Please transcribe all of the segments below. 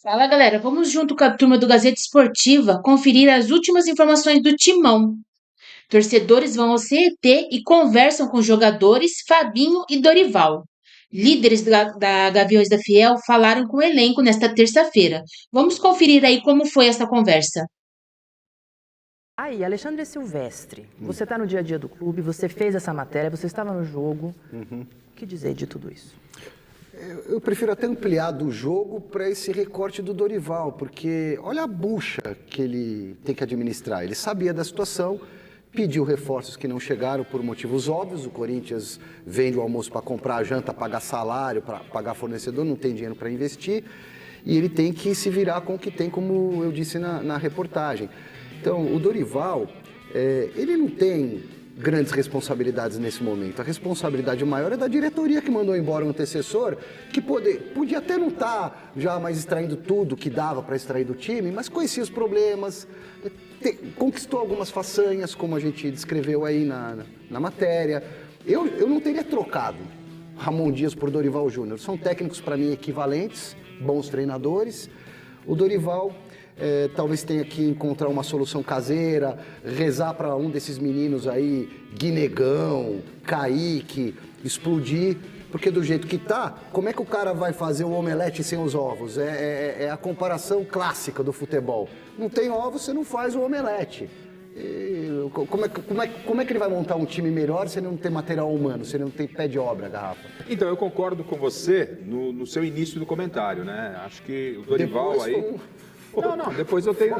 Fala galera, vamos junto com a turma do Gazeta Esportiva conferir as últimas informações do Timão. Torcedores vão ao CET e conversam com jogadores Fabinho e Dorival. Líderes da Gaviões da Fiel falaram com o elenco nesta terça-feira. Vamos conferir aí como foi essa conversa. Aí, Alexandre Silvestre, você está no dia a dia do clube, você fez essa matéria, você estava no jogo. O que dizer de tudo isso? Eu prefiro até ampliar do jogo para esse recorte do Dorival, porque olha a bucha que ele tem que administrar. Ele sabia da situação, pediu reforços que não chegaram por motivos óbvios. O Corinthians vende o almoço para comprar a janta, pagar salário, para pagar fornecedor, não tem dinheiro para investir. E ele tem que se virar com o que tem, como eu disse na reportagem. Então, o Dorival, ele não tem grandes responsabilidades nesse momento. A responsabilidade maior é da diretoria que mandou embora um antecessor que podia até não estar já mais extraindo tudo que dava para extrair do time, mas conhecia os problemas, conquistou algumas façanhas, como a gente descreveu aí na matéria. Eu não teria trocado Ramon Dias por Dorival Júnior. São técnicos, para mim, equivalentes, bons treinadores. O Dorival talvez tenha que encontrar uma solução caseira, rezar para um desses meninos aí, Guinegão, Kaique, explodir, porque do jeito que tá, como é que o cara vai fazer o omelete sem os ovos? É a comparação clássica do futebol. Não tem ovos, você não faz o omelete. Como é que ele vai montar um time melhor se ele não tem material humano, se ele não tem pé de obra, Garrafa? Então, eu concordo com você no seu início do comentário, né? Acho que o Dorival Depois aí... Não, depois eu tenho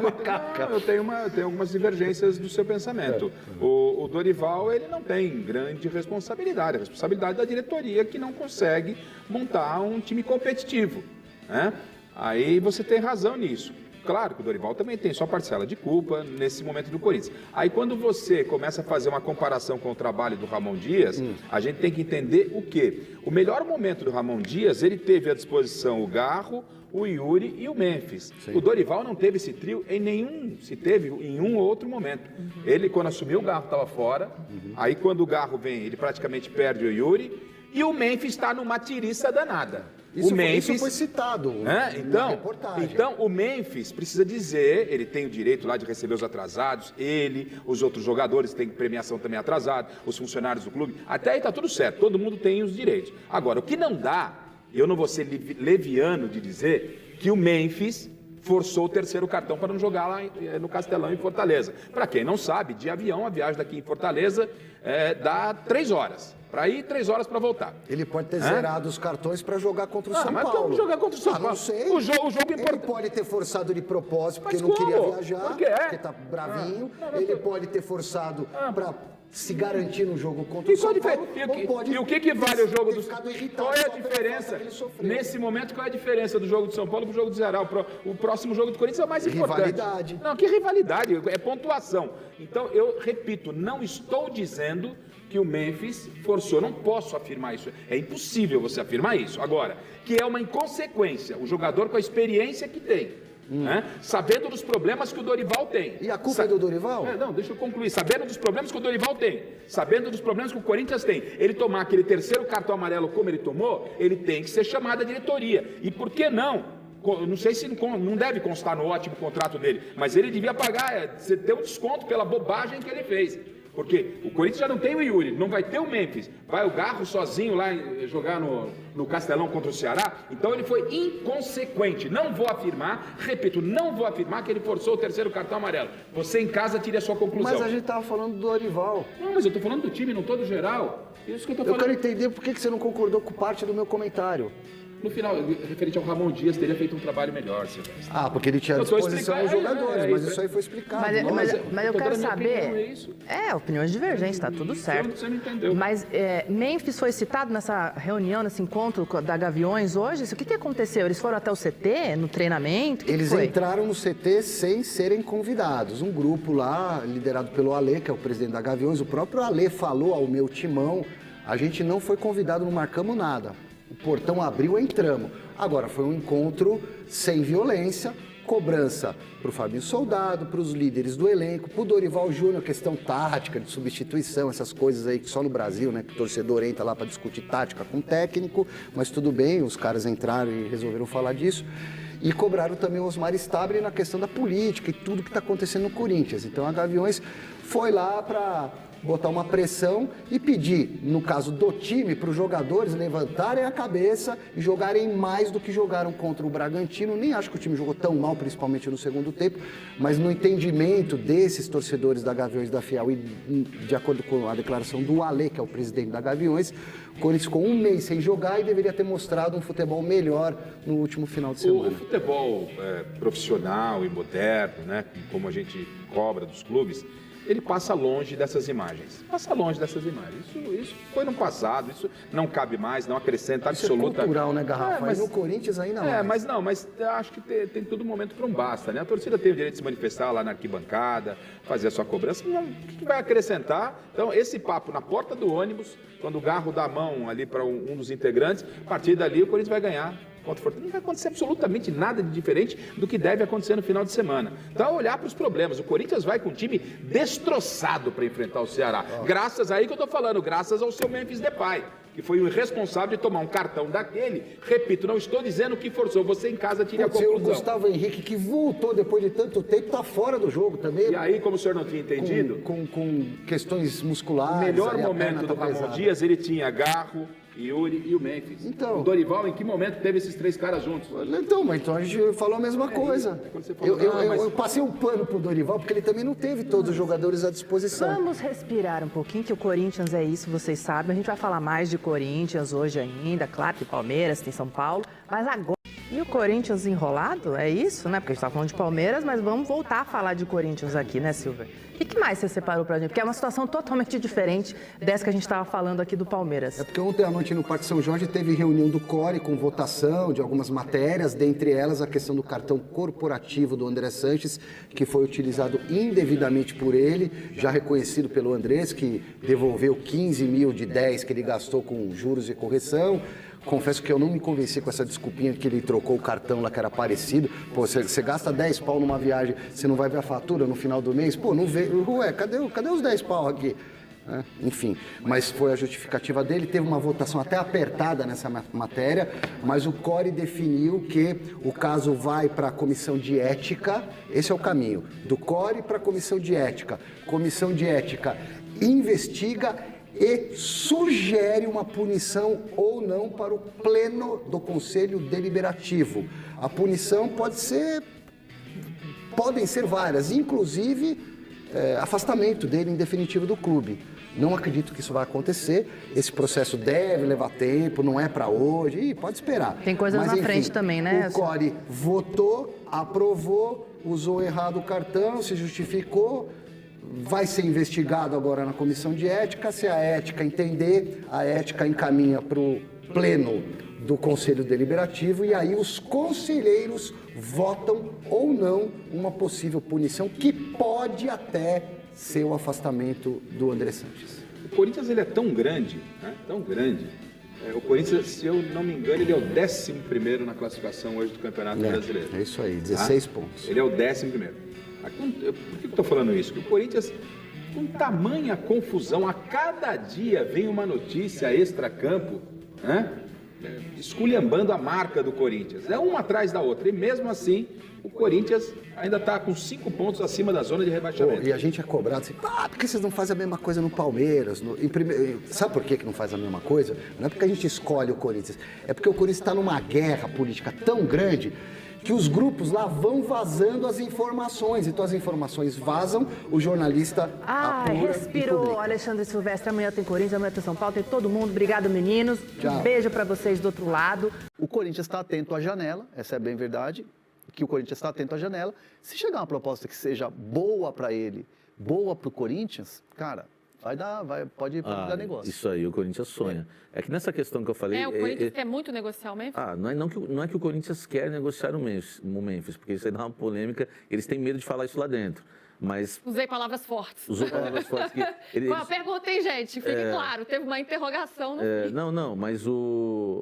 algumas divergências do seu pensamento. O Dorival, ele não tem grande responsabilidade, a responsabilidade da diretoria que não consegue montar um time competitivo, né? Aí você tem razão nisso. Claro que o Dorival também tem sua parcela de culpa nesse momento do Corinthians. Aí quando você começa a fazer uma comparação com o trabalho do Ramon Dias, a gente tem que entender o quê? O melhor momento do Ramon Dias, ele teve à disposição o Garro, o Yuri e o Memphis. Sim. O Dorival não teve esse trio se teve em um ou outro momento. Ele, quando assumiu, o Garro estava fora. Aí quando o Garro vem, ele praticamente perde o Yuri. E o Memphis está numa tiriça danada. Isso foi citado na reportagem. Então, o Memphis precisa dizer, ele tem o direito lá de receber os atrasados, os outros jogadores têm premiação também atrasada, os funcionários do clube, até aí está tudo certo, todo mundo tem os direitos. Agora, o que não dá, eu não vou ser leviano de dizer que o Memphis forçou o terceiro cartão para não jogar lá no Castelão, em Fortaleza. Para quem não sabe, de avião, a viagem daqui em Fortaleza dá 3 horas. Para ir, 3 horas para voltar. Ele pode ter zerado os cartões para jogar contra o São Paulo. Mas como jogar contra o São Paulo? Não sei. O jogo importante. Ele pode ter forçado de propósito porque não queria viajar, porque tá bravinho. Ele pode ter forçado para se garantir no jogo contra o São Paulo. E o que vale o jogo do São Paulo? Qual é a diferença? Nesse momento, qual é a diferença do jogo do São Paulo para o jogo do Ceará? O próximo jogo do Corinthians é o mais importante. Rivalidade. Não, que rivalidade? É pontuação. Então, eu repito, não estou dizendo que o Memphis forçou. Não posso afirmar isso. É impossível você afirmar isso. Agora, que é uma inconsequência. O jogador com a experiência que tem. Né? Sabendo dos problemas que o Dorival tem. E a culpa é do Dorival? Não, deixa eu concluir. Sabendo dos problemas que o Dorival tem, sabendo dos problemas que o Corinthians tem, ele tomar aquele terceiro cartão amarelo como ele tomou, ele tem que ser chamado à diretoria. E por que não? Não sei se não deve constar no ótimo contrato dele, mas ele devia pagar, ter um desconto pela bobagem que ele fez. Porque o Corinthians já não tem o Yuri, não vai ter o Memphis, vai o Garro sozinho lá jogar no Castelão contra o Ceará, então ele foi inconsequente. Não vou afirmar, repito, não vou afirmar que ele forçou o terceiro cartão amarelo. Você em casa tire a sua conclusão. Mas a gente estava falando do Dorival. Não, mas eu estou falando do time, não todo geral. Isso que eu estou falando. Eu quero entender por que você não concordou com parte do meu comentário. No final, referente ao Ramon Dias, teria feito um trabalho melhor, Silvestre. Porque ele tinha à disposição os jogadores, mas isso aí foi explicado. Mas eu quero saber... Opiniões divergentes, tá tudo certo. Você não entendeu. Mas Memphis foi citado nessa reunião, nesse encontro da Gaviões hoje? O que aconteceu? Eles foram até o CT, no treinamento? Eles entraram no CT sem serem convidados. Um grupo lá, liderado pelo Alê, que é o presidente da Gaviões, o próprio Alê falou ao meu timão, a gente não foi convidado, não marcamos nada. O portão abriu, entramos. Agora, foi um encontro sem violência, cobrança para o Fabinho Soldado, para os líderes do elenco, para o Dorival Júnior, questão tática, de substituição, essas coisas aí que só no Brasil, né, que o torcedor entra lá para discutir tática com o técnico, mas tudo bem, os caras entraram e resolveram falar disso. e cobraram também o Osmar Stabile na questão da política e tudo que está acontecendo no Corinthians. Então a Gaviões foi lá para botar uma pressão e pedir, no caso do time, para os jogadores levantarem a cabeça e jogarem mais do que jogaram contra o Bragantino. Nem acho que o time jogou tão mal, principalmente no segundo tempo, mas no entendimento desses torcedores da Gaviões da Fiel e de acordo com a declaração do Alê, que é o presidente da Gaviões, o Corinthians ficou um mês sem jogar e deveria ter mostrado um futebol melhor no último final de semana. O futebol profissional e moderno, né, como a gente cobra dos clubes, ele passa longe dessas imagens. Passa longe dessas imagens. Isso foi no passado, isso não cabe mais, não acrescenta absoluta... Isso é cultural, né, Garrafa? Mas no Corinthians ainda mais. Mas eu acho que tem todo momento para um basta, né? A torcida tem o direito de se manifestar lá na arquibancada, fazer a sua cobrança. O que vai acrescentar? Então, esse papo na porta do ônibus, quando o Garro dá a mão ali para um dos integrantes, a partir dali o Corinthians vai ganhar. Não vai acontecer absolutamente nada de diferente do que deve acontecer no final de semana. Então, olhar para os problemas. O Corinthians vai com um time destroçado para enfrentar o Ceará. Graças aí que eu estou falando, graças ao seu Memphis Depay, que foi o responsável de tomar um cartão daquele. Repito, não estou dizendo que forçou. Você em casa tire a conclusão. O Gustavo Henrique, que voltou depois de tanto tempo, está fora do jogo também. E aí, como o senhor não tinha entendido... Com questões musculares... O melhor momento do Ramon Dias, ele tinha Garro, Yuri e o Memphis. Então, o Dorival, em que momento teve esses três caras juntos? Então a gente falou a mesma coisa. Eu passei um pano pro Dorival, porque ele também não teve todos os jogadores à disposição. Vamos respirar um pouquinho, que o Corinthians é isso, vocês sabem. A gente vai falar mais de Corinthians hoje ainda, claro, que Palmeiras, tem São Paulo, mas agora... E o Corinthians enrolado? É isso, né? Porque a gente tá falando de Palmeiras, mas vamos voltar a falar de Corinthians aqui, né, Silver? O que mais você separou pra gente? Porque é uma situação totalmente diferente dessa que a gente estava falando aqui do Palmeiras. É porque ontem à noite no Parque São Jorge teve reunião do CORE com votação de algumas matérias, dentre elas a questão do cartão corporativo do André Sanches, que foi utilizado indevidamente por ele, já reconhecido pelo Andrés, que devolveu 15 mil de 10 que ele gastou com juros e correção. Confesso que eu não me convenci com essa desculpinha que ele trocou o cartão lá que era parecido. Pô, você gasta 10 pau numa viagem, você não vai ver a fatura no final do mês? Pô, não vê. Ué, cadê os 10 pau aqui? Enfim, mas foi a justificativa dele. Teve uma votação até apertada nessa matéria, mas o CORE definiu que o caso vai para a comissão de ética. Esse é o caminho, do CORE para a comissão de ética. Comissão de ética investiga e sugere uma punição ou não para o pleno do Conselho Deliberativo. A punição podem ser várias, inclusive afastamento dele em definitivo do clube. Não acredito que isso vai acontecer, esse processo deve levar tempo, não é para hoje, e pode esperar. Tem coisas na frente também, né? O CORE votou, aprovou, usou errado o cartão, se justificou, vai ser investigado agora na comissão de ética. Se a ética entender, a ética encaminha para o pleno do Conselho Deliberativo e aí os conselheiros votam ou não uma possível punição que pode até ser o afastamento do André Sanches. O Corinthians ele é tão grande, né? Tão grande. O Corinthians, se eu não me engano, ele é o 11º na classificação hoje do Campeonato Brasileiro. É isso aí, 16 pontos. Ele é o 11º. Por que eu estou falando isso? Porque o Corinthians, com tamanha confusão, a cada dia vem uma notícia extra-campo, né? Esculhambando a marca do Corinthians. É uma atrás da outra. E mesmo assim, o Corinthians ainda está com 5 pontos acima da zona de rebaixamento. E a gente é cobrado assim, por que vocês não fazem a mesma coisa no Palmeiras? Sabe por que não faz a mesma coisa? Não é porque a gente escolhe o Corinthians, é porque o Corinthians está numa guerra política tão grande que os grupos lá vão vazando as informações. Então as informações vazam, o jornalista apura respirou, Alexandre Silvestre. Amanhã tem Corinthians, amanhã tem São Paulo, tem todo mundo. Obrigado, meninos. Tchau. Um beijo para vocês do outro lado. O Corinthians está atento à janela, essa é bem verdade, que o Corinthians está atento à janela. Se chegar uma proposta que seja boa para ele, boa para o Corinthians, cara, pode dar negócio. Isso aí, o Corinthians sonha. É que nessa questão que eu falei... O Corinthians quer muito negociar o Memphis? Não é que o Corinthians quer negociar o Memphis, porque isso aí dá uma polêmica, eles têm medo de falar isso lá dentro. Mas... Usei palavras fortes. Usou palavras fortes que... Perguntei, gente, fique claro, teve uma interrogação no fim.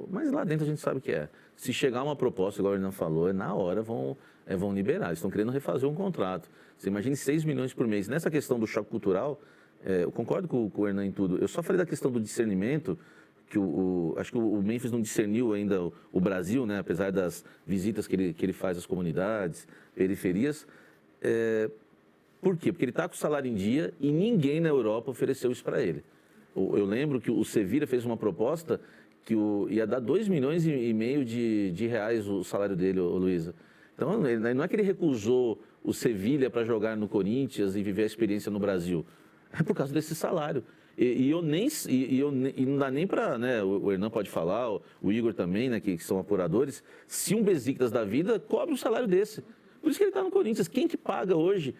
Mas lá dentro a gente sabe que é. Se chegar uma proposta, igual ele não falou, na hora vão liberar. Eles estão querendo refazer um contrato. Você imagina 6 milhões por mês. Nessa questão do choque cultural... eu concordo com o Hernan em tudo. Eu só falei da questão do discernimento, acho que o Memphis não discerniu ainda o Brasil, né? Apesar das visitas que ele faz às comunidades, periferias. Por quê? Porque ele está com o salário em dia e ninguém na Europa ofereceu isso para ele. Eu lembro que o Sevilla fez uma proposta que ia dar 2,5 milhões de reais o salário dele, Luísa. Então, não é que ele recusou o Sevilla para jogar no Corinthians e viver a experiência no Brasil. É por causa desse salário. E não dá nem para, né, o Hernan pode falar, o Igor também, né, que são apuradores, se um Besiktas da vida cobre um salário desse. Por isso que ele está no Corinthians. Quem que paga hoje?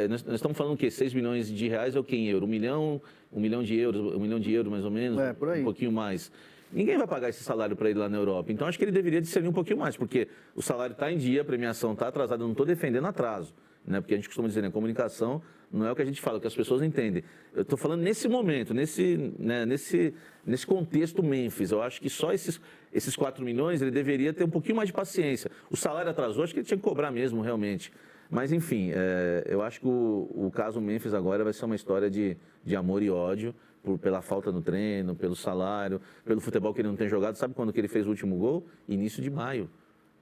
Nós estamos falando o quê? 6 milhões de reais é o quê em euro? 1 milhão de euros mais ou menos, por aí. Um pouquinho mais. Ninguém vai pagar esse salário para ele lá na Europa. Então, acho que ele deveria discernir um pouquinho mais, porque o salário está em dia, a premiação está atrasada. Eu não estou defendendo atraso, né? Porque a gente costuma dizer, né, comunicação não é o que a gente fala, é o que as pessoas entendem. Eu estou falando nesse momento, nesse contexto Memphis. Eu acho que só esses 4 milhões ele deveria ter um pouquinho mais de paciência. O salário atrasou, acho que ele tinha que cobrar mesmo, realmente. Mas, enfim, eu acho que o caso Memphis agora vai ser uma história de amor e ódio, pela falta no treino, pelo salário, pelo futebol que ele não tem jogado. Sabe quando que ele fez o último gol? Início de maio,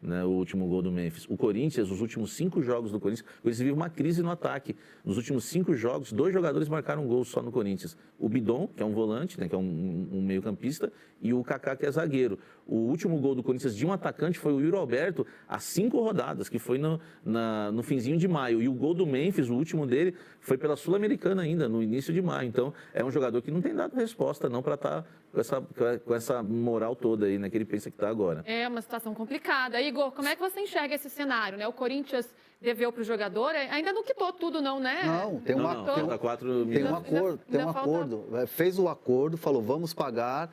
né, o último gol do Memphis. O Corinthians, os últimos 5 jogos do Corinthians, o Corinthians vive uma crise no ataque. Nos últimos 5 jogos, 2 jogadores marcaram um gol só no Corinthians. O Bidon, que é um volante, né, que é um meio-campista, e o Kaká, que é zagueiro. O último gol do Corinthians de um atacante foi o Yuri Alberto, há 5 rodadas, que foi no finzinho de maio. E o gol do Memphis, o último dele, foi pela Sul-Americana ainda, no início de maio. Então, é um jogador que não tem dado resposta, não, para estar com essa moral toda aí, né, que ele pensa que está agora. É uma situação complicada. Igor, como é que você enxerga esse cenário, né? O Corinthians deveu para o jogador, ainda não quitou tudo não, né? Não, tem um acordo. Fez o acordo, falou, vamos pagar,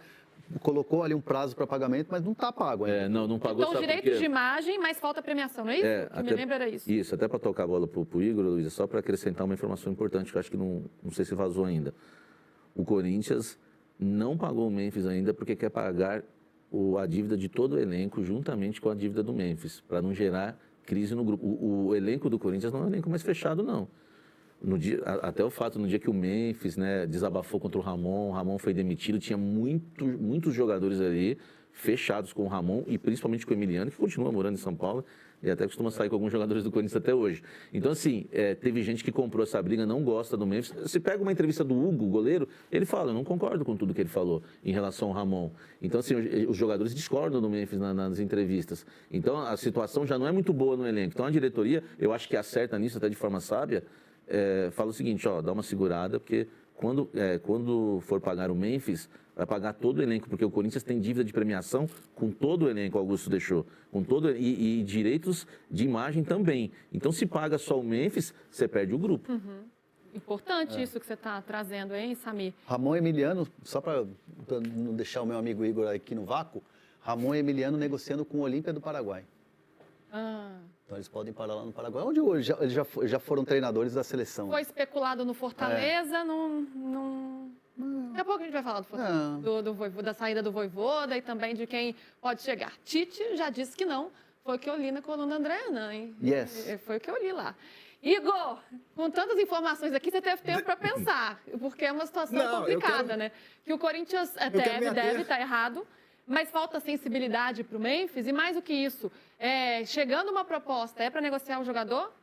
colocou ali um prazo para pagamento, mas não está pago ainda. Não pagou. Então, direitos de imagem, mas falta premiação, não é isso? Que me lembra era isso. Isso, até para tocar a bola para o Igor, Luísa, só para acrescentar uma informação importante, que eu acho que não sei se vazou ainda. O Corinthians não pagou o Memphis ainda porque quer pagar a dívida de todo o elenco juntamente com a dívida do Memphis, para não gerar crise no grupo. O elenco do Corinthians não é um elenco mais fechado, não. Até o fato, no dia que o Memphis, né, desabafou contra o Ramon foi demitido, tinha muitos jogadores ali fechados com o Ramon e principalmente com o Emiliano, que continua morando em São Paulo e até costuma sair com alguns jogadores do Corinthians até hoje. Então, assim, teve gente que comprou essa briga, não gosta do Memphis. Você pega uma entrevista do Hugo, goleiro, ele fala, eu não concordo com tudo que ele falou em relação ao Ramon. Então, assim, os jogadores discordam do Memphis nas entrevistas. Então, a situação já não é muito boa no elenco. Então, a diretoria, eu acho que acerta nisso até de forma sábia, fala o seguinte, dá uma segurada, porque quando for pagar o Memphis, vai pagar todo o elenco, porque o Corinthians tem dívida de premiação com todo o elenco, o Augusto deixou, e direitos de imagem também. Então, se paga só o Memphis, você perde o grupo. Uhum. Importante isso que você está trazendo, hein, Samir? Ramon e Emiliano, só para não deixar o meu amigo Igor aqui no vácuo, Ramon e Emiliano negociando com o Olímpia do Paraguai. Então, eles podem parar lá no Paraguai, onde hoje eles já foram treinadores da seleção. Foi especulado no Fortaleza, Daqui a pouco a gente vai falar do Fortaleza, da saída do Vojvoda e também de quem pode chegar. Tite já disse que não. Foi o que eu li na coluna da André Hernan, hein? Yes. Foi o que eu li lá. Igor, com tantas informações aqui, você teve tempo para pensar, porque é uma situação complicada, né? Que o Corinthians deve estar errado, mas falta sensibilidade para o Memphis, e mais do que isso, chegando uma proposta, para negociar o jogador?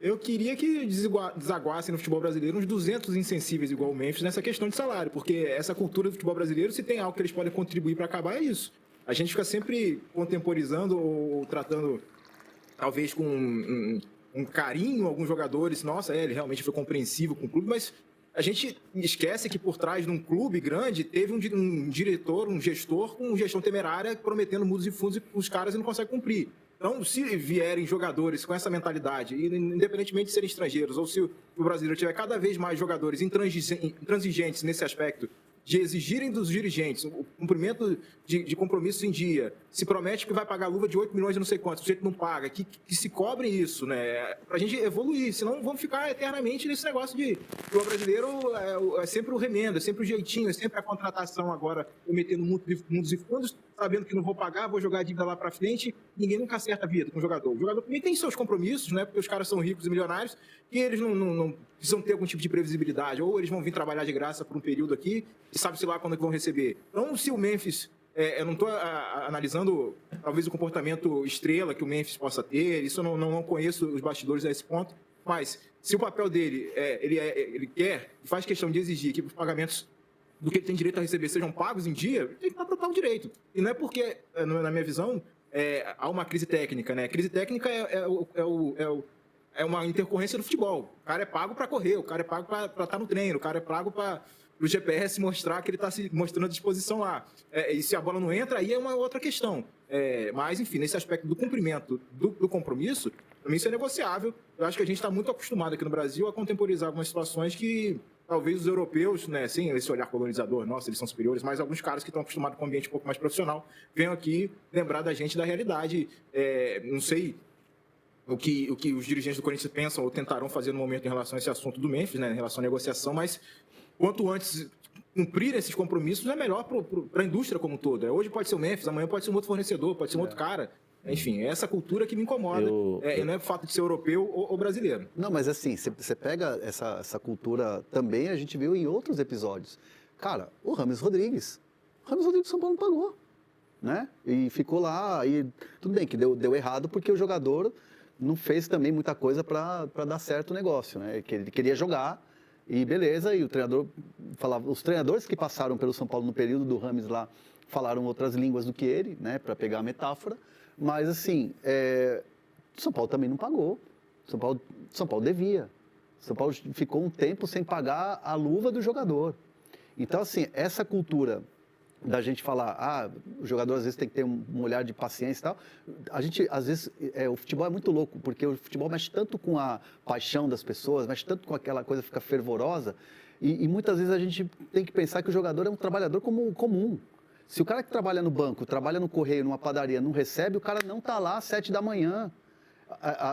Eu queria que desaguassem no futebol brasileiro uns 200 insensíveis igual o Memphis nessa questão de salário, porque essa cultura do futebol brasileiro, se tem algo que eles podem contribuir para acabar, é isso. A gente fica sempre contemporizando ou tratando, talvez com um carinho, alguns jogadores, nossa, ele realmente foi compreensivo com o clube, mas a gente esquece que por trás de um clube grande teve um diretor, um gestor com gestão temerária prometendo mundos e fundos e os caras não conseguem cumprir. Então, se vierem jogadores com essa mentalidade, independentemente de serem estrangeiros, ou se o brasileiro tiver cada vez mais jogadores intransigentes nesse aspecto, de exigirem dos dirigentes o cumprimento de compromissos em dia, se promete que vai pagar luva de 8 milhões de não sei quantos, o sujeito não paga, que se cobrem isso, né? Pra gente evoluir, senão vamos ficar eternamente nesse negócio de que o brasileiro é sempre o remendo, é sempre o jeitinho, é sempre a contratação agora, eu metendo mundos e fundos, sabendo que não vou pagar, vou jogar a dívida lá pra frente, ninguém nunca acerta a vida com o jogador. O jogador também tem seus compromissos, né? Porque os caras são ricos e milionários, e eles não precisam ter algum tipo de previsibilidade, ou eles vão vir trabalhar de graça por um período aqui, e sabe-se lá quando é que vão receber. Então, se o Memphis... eu não estou analisando, talvez, o comportamento estrela que o Memphis possa ter, isso eu não conheço os bastidores a esse ponto, mas se o papel dele, ele quer, faz questão de exigir que os pagamentos do que ele tem direito a receber sejam pagos em dia, ele tem que dar total direito. E não é porque, na minha visão, há uma crise técnica, né? A crise técnica é uma intercorrência do futebol. O cara é pago para correr, o cara é pago para estar no treino, o cara é pago para o GPS mostrar que ele está se mostrando à disposição lá. E se a bola não entra, aí é uma outra questão. Mas, enfim, nesse aspecto do cumprimento do compromisso, também isso é negociável. Eu acho que a gente está muito acostumado aqui no Brasil a contemporizar algumas situações que talvez os europeus, né, sem esse olhar colonizador, nossa, eles são superiores, mas alguns caras que estão acostumados com um ambiente um pouco mais profissional venham aqui lembrar da gente da realidade. Não sei o que os dirigentes do Corinthians pensam ou tentarão fazer no momento em relação a esse assunto do Memphis, né, em relação à negociação, mas quanto antes cumprir esses compromissos é melhor para a indústria como um todo. Hoje pode ser o Memphis, amanhã pode ser um outro fornecedor, pode ser um outro cara. Enfim, é essa cultura que me incomoda. E não é o fato de ser europeu ou brasileiro. Não, mas assim, você pega essa cultura também, a gente viu em outros episódios. Cara, o Rames Rodrigues do São Paulo não pagou, né? E ficou lá, e tudo bem que deu errado porque o jogador não fez também muita coisa para dar certo o negócio, né? Que ele queria jogar, e beleza, e o treinador falava, os treinadores que passaram pelo São Paulo no período do Rames lá falaram outras línguas do que ele, né, para pegar a metáfora, mas assim, São Paulo também não pagou, São Paulo devia, São Paulo ficou um tempo sem pagar a luva do jogador. Então assim, essa cultura da gente falar, o jogador às vezes tem que ter um olhar de paciência e tal, a gente, às vezes, o futebol é muito louco, porque o futebol mexe tanto com a paixão das pessoas, mexe tanto com aquela coisa que fica fervorosa, e muitas vezes a gente tem que pensar que o jogador é um trabalhador comum. Se o cara que trabalha no banco, trabalha no correio, numa padaria, não recebe, o cara não está lá às 7 da manhã.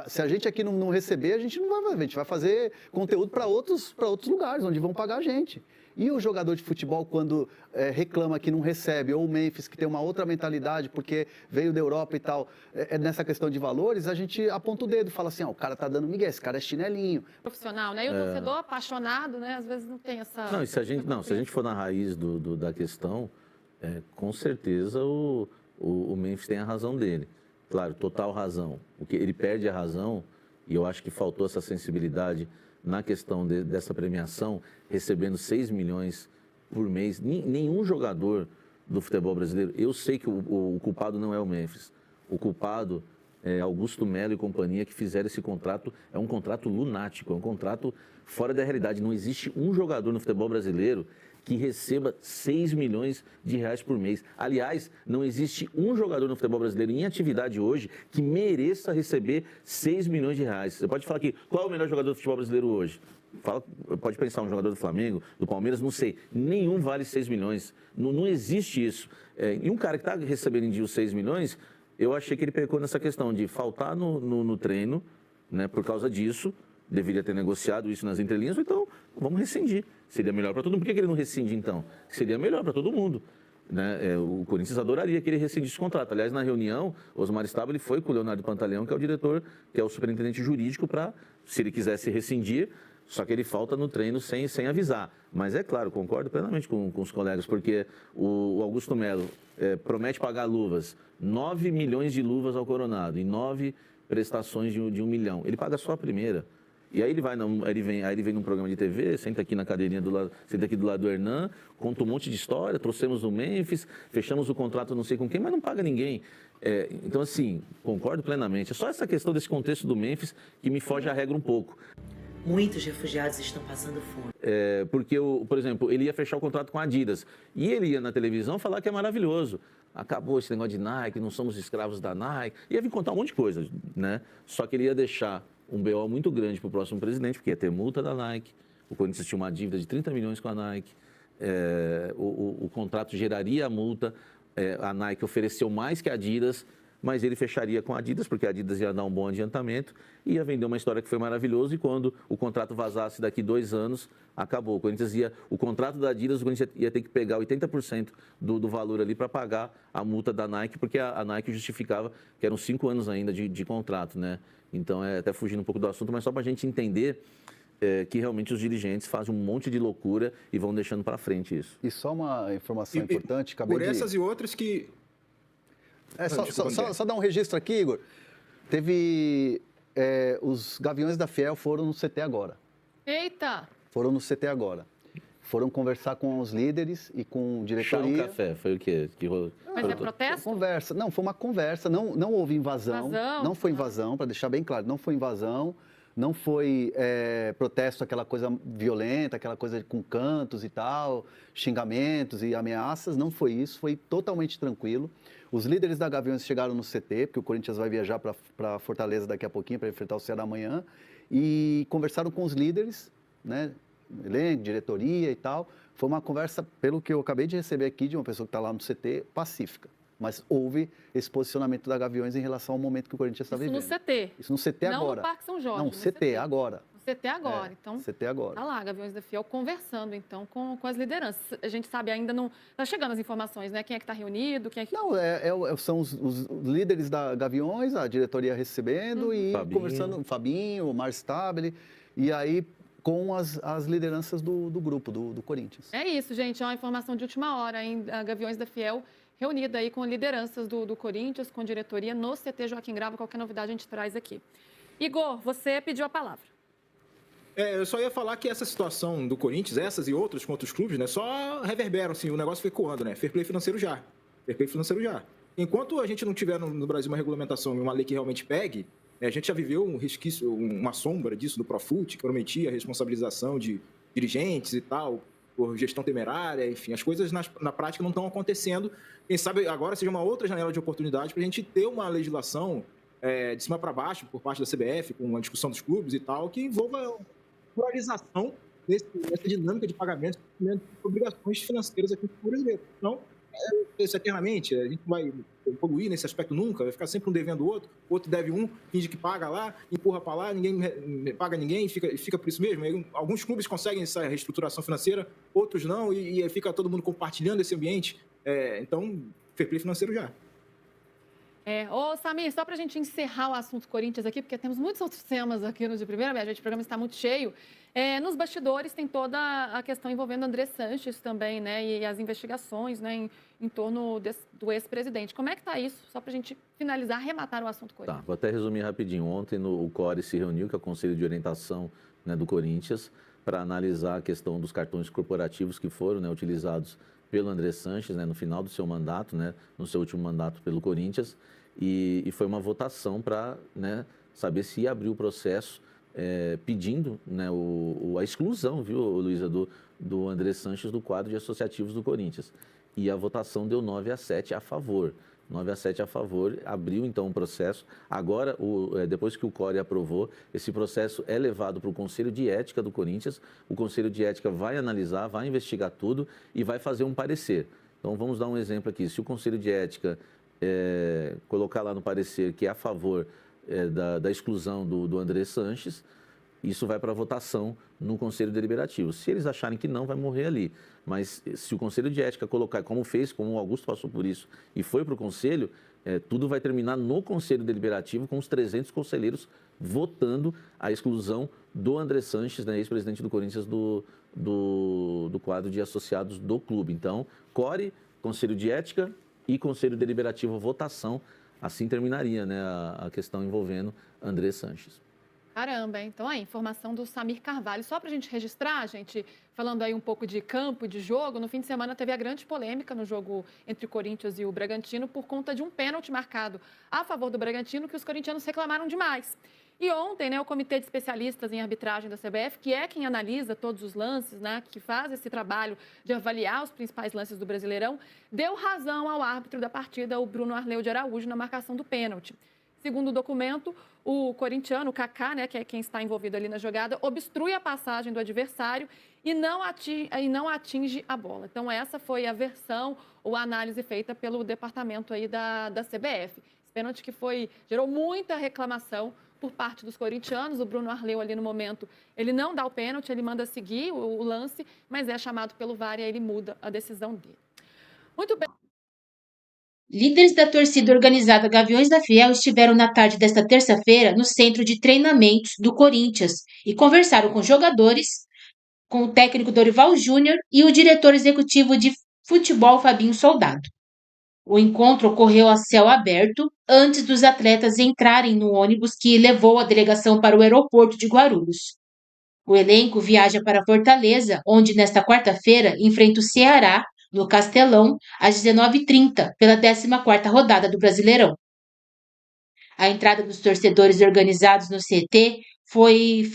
Se a gente aqui não receber, a gente não vai fazer, a gente vai fazer conteúdo para outros lugares, onde vão pagar a gente. E o jogador de futebol, quando reclama que não recebe, ou o Memphis, que tem uma outra mentalidade, porque veio da Europa e tal, nessa questão de valores, a gente aponta o dedo, fala assim, o cara tá dando migué, esse cara é chinelinho. Profissional, né? E o torcedor apaixonado, né? Às vezes não tem essa... Não, se a gente for na raiz da questão, com certeza o Memphis tem a razão dele. Claro, total razão. O que ele perde a razão, e eu acho que faltou essa sensibilidade na questão dessa premiação, recebendo 6 milhões por mês. Nenhum jogador do futebol brasileiro, eu sei que o culpado não é o Memphis, o culpado é Augusto Melo e companhia que fizeram esse contrato, é um contrato lunático, é um contrato fora da realidade. Não existe um jogador no futebol brasileiro que receba 6 milhões de reais por mês. Aliás, não existe um jogador no futebol brasileiro em atividade hoje que mereça receber 6 milhões de reais. Você pode falar aqui, qual é o melhor jogador do futebol brasileiro hoje? Pode pensar um jogador do Flamengo, do Palmeiras, não sei. Nenhum vale 6 milhões. Não existe isso. E um cara que está recebendo em dia os 6 milhões, eu achei que ele pecou nessa questão de faltar no treino, né, por causa disso. Deveria ter negociado isso nas entrelinhas, ou então vamos rescindir. Seria melhor para todo mundo. Por que ele não rescinde, então? Seria melhor para todo mundo. Né? O Corinthians adoraria que ele rescindisse o contrato. Aliás, na reunião, o Osmar Estava, ele foi com o Leonardo Pantaleão, que é o diretor, que é o superintendente jurídico, para, se ele quisesse rescindir, só que ele falta no treino sem avisar. Mas é claro, concordo plenamente com os colegas, porque o Augusto Melo promete pagar luvas, 9 milhões de luvas ao Coronado, em 9 prestações de 1 milhão. Ele paga só a primeira. E aí ele vem num programa de TV, senta aqui na cadeirinha senta aqui do lado do Hernan, conta um monte de história, trouxemos o Memphis, fechamos o contrato não sei com quem, mas não paga ninguém. Então, assim, concordo plenamente. É só essa questão desse contexto do Memphis que me foge a regra um pouco. Muitos refugiados estão passando fome. Porque, por exemplo, ele ia fechar o contrato com a Adidas e ele ia na televisão falar que é maravilhoso. Acabou esse negócio de Nike, não somos escravos da Nike. Ia vir contar um monte de coisa, né? Só que ele ia deixar um BO muito grande para o próximo presidente, porque ia ter multa da Nike. O Corinthians tinha uma dívida de 30 milhões com a Nike. O contrato geraria a multa. a Nike ofereceu mais que a Adidas, mas ele fecharia com a Adidas, porque a Adidas ia dar um bom adiantamento, ia vender uma história que foi maravilhosa, e quando o contrato vazasse daqui 2 anos, acabou. O contrato da Adidas, o Corinthians ia ter que pegar 80% do valor ali para pagar a multa da Nike, porque a Nike justificava que eram 5 anos ainda de contrato, né? Então, até fugindo um pouco do assunto, mas só para a gente entender que realmente os dirigentes fazem um monte de loucura e vão deixando para frente isso. E só uma informação importante, por essas e outras que... Só dar um registro aqui, Igor. Teve... os Gaviões da Fiel foram no CT agora. Eita! Foram no CT agora. Foram conversar com os líderes e com diretoria. Chá ou café? Foi o quê? Mas é protesto? Conversa. Não, foi uma conversa. Não houve invasão. Não foi invasão, para deixar bem claro. Não foi invasão. Não foi protesto, aquela coisa violenta, aquela coisa com cantos e tal, xingamentos e ameaças. Não foi isso. Foi totalmente tranquilo. Os líderes da Gaviões chegaram no CT, porque o Corinthians vai viajar para Fortaleza daqui a pouquinho para enfrentar o Ceará amanhã, e conversaram com os líderes, né? Elenco, diretoria e tal. Foi uma conversa, pelo que eu acabei de receber aqui, de uma pessoa que está lá no CT, pacífica. Mas houve esse posicionamento da Gaviões em relação ao momento que o Corinthians está vivendo. Isso no CT? Isso no CT agora. Não no Parque São Jorge. Não, CT agora. No CT agora. Então, CT agora. Tá lá, Gaviões da Fiel conversando, então, com as lideranças. A gente sabe ainda não... Tá chegando as informações, né? Quem é que está reunido, quem é que... Não, são os líderes da Gaviões, a diretoria recebendo e Fabinho. Conversando, Fabinho, o Mar Stabile, e aí com as lideranças do grupo, do Corinthians. É isso, gente. É uma informação de última hora, hein? A Gaviões da Fiel reunida aí com lideranças do Corinthians, com diretoria no CT Joaquim Grava. Qualquer novidade a gente traz aqui. Igor, você pediu a palavra. Eu só ia falar que essa situação do Corinthians, essas e outras com outros clubes, né, só reverberam, assim, o negócio foi ecoando, né? Fair play financeiro já. Fair play financeiro já. Enquanto a gente não tiver no Brasil uma regulamentação e uma lei que realmente pegue, a gente já viveu um resquício, uma sombra disso do Profut, que prometia a responsabilização de dirigentes e tal, por gestão temerária, enfim, as coisas na prática não estão acontecendo. Quem sabe agora seja uma outra janela de oportunidade para a gente ter uma legislação de cima para baixo, por parte da CBF, com a discussão dos clubes e tal, que envolva pluralização nessa dinâmica de pagamento de obrigações financeiras aqui no brasileiro. Então, isso eternamente, a gente vai evoluir nesse aspecto nunca, vai ficar sempre um devendo o outro deve um, finge que paga lá, empurra para lá, ninguém paga ninguém, fica por isso mesmo. Aí, alguns clubes conseguem essa reestruturação financeira, outros não, e fica todo mundo compartilhando esse ambiente. Então, fair play financeiro já. Ô, Samir, só para a gente encerrar o assunto Corinthians aqui, porque temos muitos outros temas aqui no De Primeira, o programa está muito cheio. Nos bastidores tem toda a questão envolvendo André Sanches também, né? E as investigações, né, em torno do ex-presidente. Como é que está isso? Só para a gente finalizar, arrematar o assunto Corinthians. Tá, vou até resumir rapidinho. Ontem o CORE se reuniu, que é o Conselho de Orientação, né, do Corinthians, para analisar a questão dos cartões corporativos que foram, né, utilizados pelo André Sanches, né, no final do seu mandato, né, no seu último mandato pelo Corinthians, e foi uma votação para, né, saber se ia abrir o processo pedindo, né, a exclusão, viu, Luísa, do André Sanches do quadro de associativos do Corinthians. E a votação deu 9-7 a favor. 9-7 a favor, abriu então o processo. Agora, depois que o CORE aprovou, esse processo é levado para o Conselho de Ética do Corinthians. O Conselho de Ética vai analisar, vai investigar tudo e vai fazer um parecer. Então, vamos dar um exemplo aqui. Se o Conselho de Ética colocar lá no parecer que é a favor da exclusão do André Sanches, isso vai para votação no Conselho Deliberativo. Se eles acharem que não, vai morrer ali. Mas se o Conselho de Ética colocar, como o Augusto passou por isso, e foi para o Conselho, tudo vai terminar no Conselho Deliberativo com os 300 conselheiros votando a exclusão do André Sanches, né, ex-presidente do Corinthians, do quadro de associados do clube. Então, CORE, Conselho de Ética e Conselho Deliberativo, votação. Assim terminaria, né, a questão envolvendo André Sanches. Caramba, então a informação do Samir Carvalho. Só para a gente registrar, gente, falando aí um pouco de campo, de jogo, no fim de semana teve a grande polêmica no jogo entre o Corinthians e o Bragantino por conta de um pênalti marcado a favor do Bragantino que os corintianos reclamaram demais. E ontem, né, o Comitê de Especialistas em Arbitragem da CBF, que é quem analisa todos os lances, né, que faz esse trabalho de avaliar os principais lances do Brasileirão, deu razão ao árbitro da partida, o Bruno Arleu de Araújo, na marcação do pênalti. Segundo o documento, o corintiano, o Kaká, né, que é quem está envolvido ali na jogada, obstrui a passagem do adversário e não atinge a bola. Então, essa foi a versão ou a análise feita pelo departamento aí da CBF. Esse pênalti que gerou muita reclamação por parte dos corintianos. O Bruno Arleu ali no momento, ele não dá o pênalti, ele manda seguir o lance, mas é chamado pelo VAR e aí ele muda a decisão dele. Muito bem. Líderes da torcida organizada Gaviões da Fiel estiveram na tarde desta terça-feira no centro de treinamentos do Corinthians e conversaram com jogadores, com o técnico Dorival Júnior e o diretor executivo de futebol Fabinho Soldado. O encontro ocorreu a céu aberto antes dos atletas entrarem no ônibus que levou a delegação para o aeroporto de Guarulhos. O elenco viaja para Fortaleza, onde nesta quarta-feira enfrenta o Ceará no Castelão, às 19h30, pela 14ª rodada do Brasileirão. A entrada dos torcedores organizados no CT foi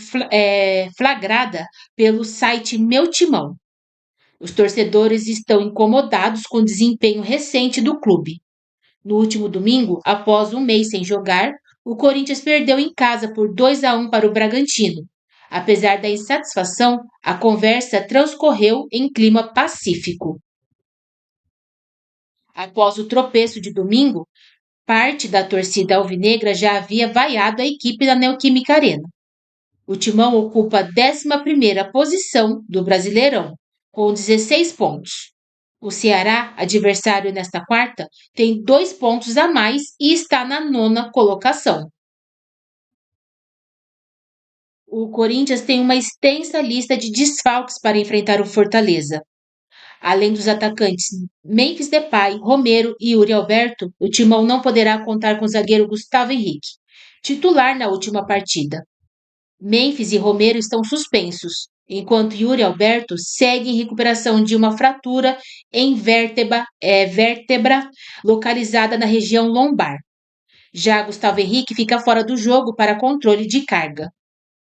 flagrada pelo site Meu Timão. Os torcedores estão incomodados com o desempenho recente do clube. No último domingo, após um mês sem jogar, o Corinthians perdeu em casa por 2-1 para o Bragantino. Apesar da insatisfação, a conversa transcorreu em clima pacífico. Após o tropeço de domingo, parte da torcida alvinegra já havia vaiado a equipe da Neoquímica Arena. O Timão ocupa a 11ª posição do Brasileirão, com 16 pontos. O Ceará, adversário nesta quarta, tem 2 pontos a mais e está na 9ª colocação. O Corinthians tem uma extensa lista de desfalques para enfrentar o Fortaleza. Além dos atacantes Memphis Depay, Romero e Yuri Alberto, o Timão não poderá contar com o zagueiro Gustavo Henrique, titular na última partida. Memphis e Romero estão suspensos, enquanto Yuri Alberto segue em recuperação de uma fratura em vértebra localizada na região lombar. Já Gustavo Henrique fica fora do jogo para controle de carga.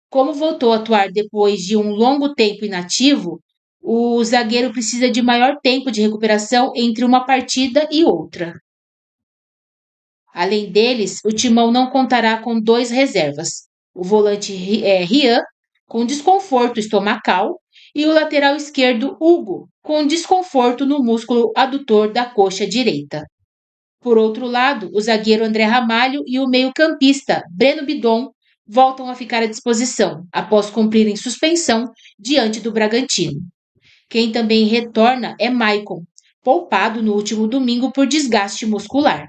Como voltou a atuar depois de um longo tempo inativo, o zagueiro precisa de maior tempo de recuperação entre uma partida e outra. Além deles, o Timão não contará com 2 reservas. O volante Rian, com desconforto estomacal, e o lateral esquerdo Hugo, com desconforto no músculo adutor da coxa direita. Por outro lado, o zagueiro André Ramalho e o meio-campista Breno Bidon voltam a ficar à disposição, após cumprirem suspensão diante do Bragantino. Quem também retorna é Maicon, poupado no último domingo por desgaste muscular.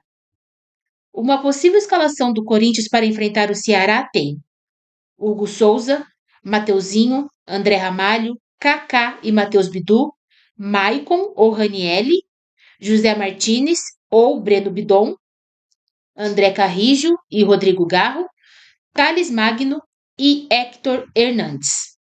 Uma possível escalação do Corinthians para enfrentar o Ceará tem Hugo Souza, Mateuzinho, André Ramalho, Kaká e Matheus Bidu, Maicon ou Ranielli, José Martínez ou Breno Bidon, André Carrijo e Rodrigo Garro, Thales Magno e Héctor Hernandes.